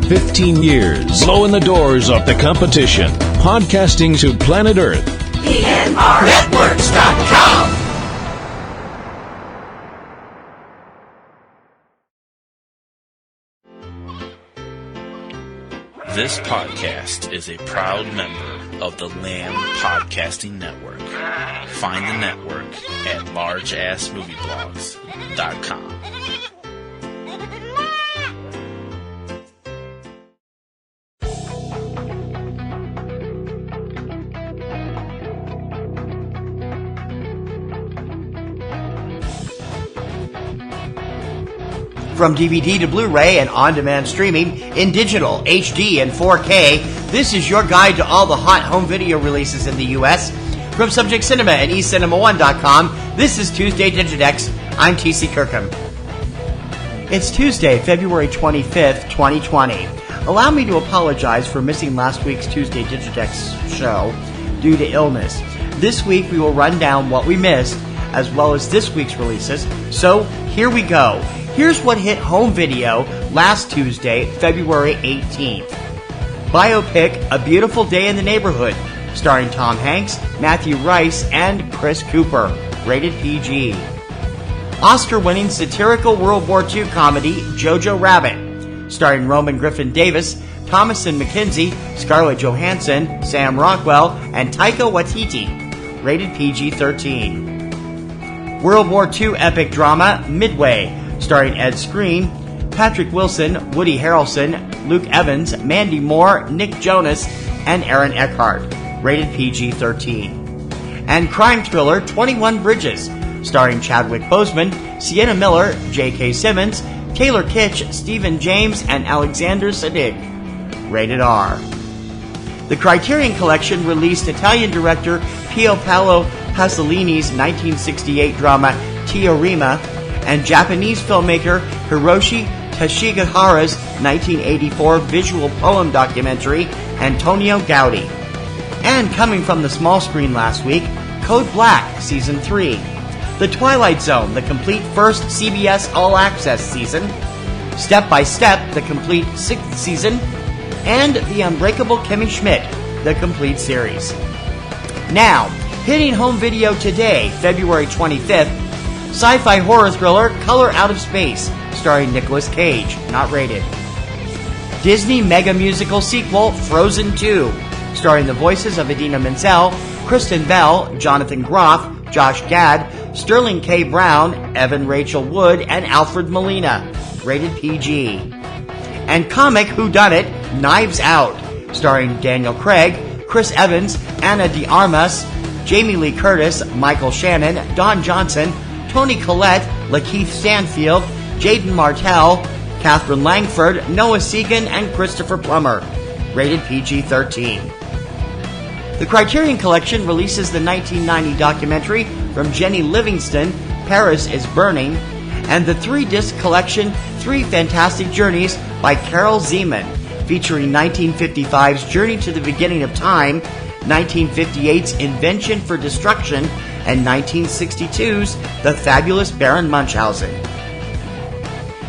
15 years, blowing the doors off the competition. Podcasting to planet Earth. PNRNetworks.com. This podcast is a proud member of the Lamb Podcasting Network. Find the network at largeassmovieblogs.com. From DVD to Blu-ray and on-demand streaming in digital, HD, and 4K, this is your guide to all the hot home video releases in the U.S. From Subject Cinema and eCinemaOne.com, this is Tuesday Digidex. I'm T.C. Kirkham. It's Tuesday, February 25th, 2020. Allow me to apologize for missing last week's Tuesday Digidex show due to illness. This week we will run down what we missed, as well as this week's releases. So, here we go. Here's what hit home video last Tuesday, February 18th. Biopic A Beautiful Day in the Neighborhood, starring Tom Hanks, Matthew Rice, and Chris Cooper. Rated PG. Oscar-winning satirical World War II comedy Jojo Rabbit, starring Roman Griffin Davis, Thomasin McKenzie, Scarlett Johansson, Sam Rockwell, and Taika Waititi. Rated PG-13. World War II epic drama Midway, starring Ed Skrein, Patrick Wilson, Woody Harrelson, Luke Evans, Mandy Moore, Nick Jonas, and Aaron Eckhart. Rated PG-13. And crime thriller 21 Bridges, starring Chadwick Boseman, Sienna Miller, J.K. Simmons, Taylor Kitsch, Stephen James, and Alexander Siddig. Rated R. The Criterion Collection released Italian director Pio Paolo Pasolini's 1968 drama Teorema, and Japanese filmmaker Hiroshi Tashigahara's 1984 visual poem documentary, Antonio Gaudi. And coming from the small screen last week, Code Black Season 3, The Twilight Zone, the complete first CBS All Access season, Step by Step, the complete 6th season, and The Unbreakable Kimmy Schmidt, the complete series. Now, hitting home video today, February 25th, sci-fi horror thriller Color Out of Space, starring Nicolas Cage, not rated. Disney mega musical sequel Frozen 2, starring the voices of Idina Menzel, Kristen Bell, Jonathan Groff, Josh Gad, Sterling K. Brown, Evan Rachel Wood, and Alfred Molina. Rated PG. And comic whodunit Knives Out, starring Daniel Craig, Chris Evans, Ana de Armas, Jamie Lee Curtis, Michael Shannon, Don Johnson, Toni Collette, Lakeith Stanfield, Jaden Martell, Catherine Langford, Noah Segan, and Christopher Plummer. Rated PG-13. The Criterion Collection releases the 1990 documentary from Jenny Livingston, Paris is Burning, and the 3-disc collection 3 Fantastic Journeys by Carol Zeman, featuring 1955's Journey to the Beginning of Time, 1958's Invention for Destruction, and 1962's The Fabulous Baron Munchausen.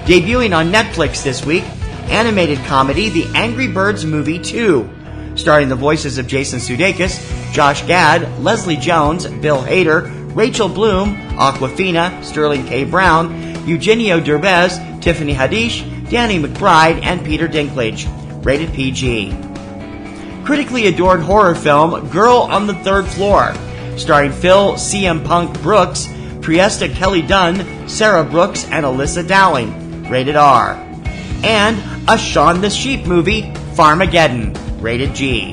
Debuting on Netflix this week, animated comedy The Angry Birds Movie 2, starring the voices of Jason Sudeikis, Josh Gad, Leslie Jones, Bill Hader, Rachel Bloom, Awkwafina, Sterling K. Brown, Eugenio Derbez, Tiffany Haddish, Danny McBride, and Peter Dinklage. Rated PG. Critically adored horror film Girl on the Third Floor, starring Phil CM Punk Brooks, Triesta Kelly Dunn, Sarah Brooks, and Alyssa Dowling. Rated R. And a Shaun the Sheep movie, Farmageddon. Rated G.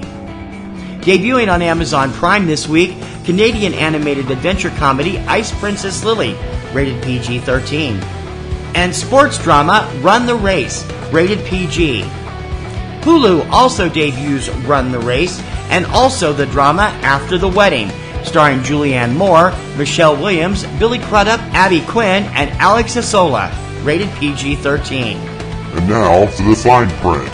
Debuting on Amazon Prime this week, Canadian animated adventure comedy Ice Princess Lily. Rated PG-13. And sports drama Run the Race. Rated PG. Hulu also debuts Run the Race, and also the drama After the Wedding, starring Julianne Moore, Michelle Williams, Billy Crudup, Abby Quinn, and Alex Isola. Rated PG-13. And now for the fine print.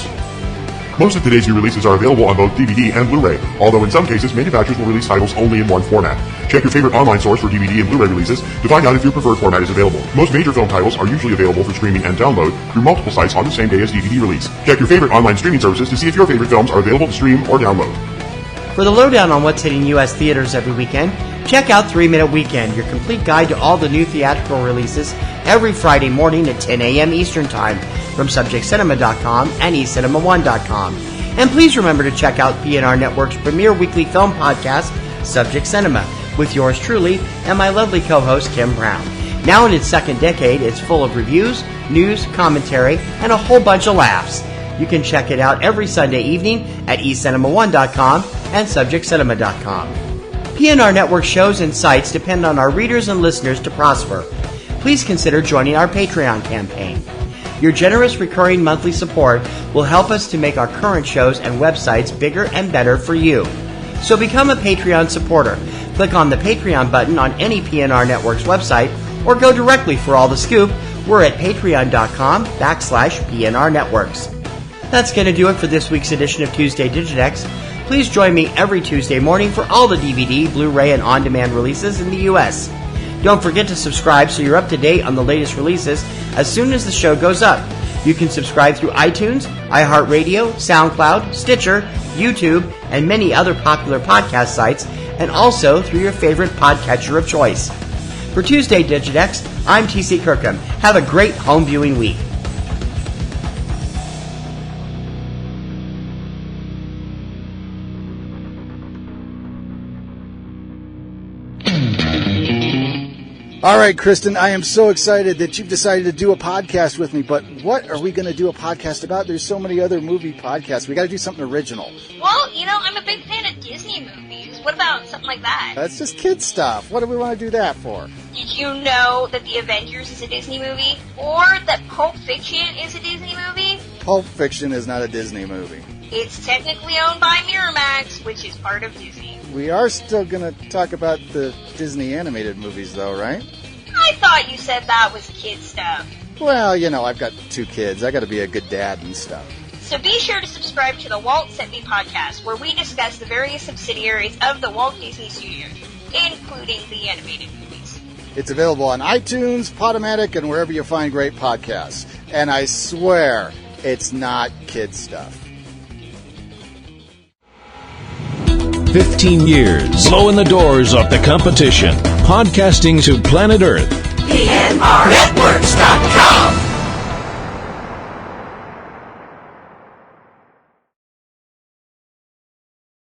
Most of today's new releases are available on both DVD and Blu-ray, although in some cases manufacturers will release titles only in one format. Check your favorite online source for DVD and Blu-ray releases to find out if your preferred format is available. Most major film titles are usually available for streaming and download through multiple sites on the same day as DVD release. Check your favorite online streaming services to see if your favorite films are available to stream or download. For the lowdown on what's hitting U.S. theaters every weekend, check out 3 Minute Weekend, your complete guide to all the new theatrical releases every Friday morning at 10 a.m. Eastern Time from subjectcinema.com and eCinemaOne.com. And please remember to check out PNR Networks' premier weekly film podcast, Subject Cinema, with yours truly and my lovely co-host, Kim Brown. Now in its second decade, it's full of reviews, news, commentary, and a whole bunch of laughs. You can check it out every Sunday evening at eCinemaOne.com and subjectcinema.com. PNR Network shows and sites depend on our readers and listeners to prosper. Please consider joining our Patreon campaign. Your generous recurring monthly support will help us to make our current shows and websites bigger and better for you. So become a Patreon supporter. Click on the Patreon button on any PNR Networks website or go directly for all the scoop. We're at patreon.com/PNR Networks. That's going to do it for this week's edition of Tuesday Digidex. Please join me every Tuesday morning for all the DVD, Blu-ray, and on-demand releases in the U.S. Don't forget to subscribe so you're up to date on the latest releases as soon as the show goes up. You can subscribe through iTunes, iHeartRadio, SoundCloud, Stitcher, YouTube, and many other popular podcast sites, and also through your favorite podcatcher of choice. For Tuesday Digidex, I'm TC Kirkham. Have a great home viewing week. All right, Kristen, I am so excited that you've decided to do a podcast with me, but what are we going to do a podcast about? There's so many other movie podcasts. We got to do something original. Well, I'm a big fan of Disney movies. What about something like that? That's just kid stuff. What do we want to do that for? Did you know that The Avengers is a Disney movie? Or that Pulp Fiction is a Disney movie? Pulp Fiction is not a Disney movie. It's technically owned by Miramax, which is part of Disney. We are still going to talk about the Disney animated movies, though, right? I thought you said that was kid stuff. Well, I've got 2 kids. I got to be a good dad and stuff. So be sure to subscribe to the Walt Sent Me podcast, where we discuss the various subsidiaries of the Walt Disney Studios, including the animated movies. It's available on iTunes, Podomatic, and wherever you find great podcasts. And I swear, it's not kid stuff. 15 years, blowing the doors off the competition, podcasting to planet Earth. PNRNetworks.com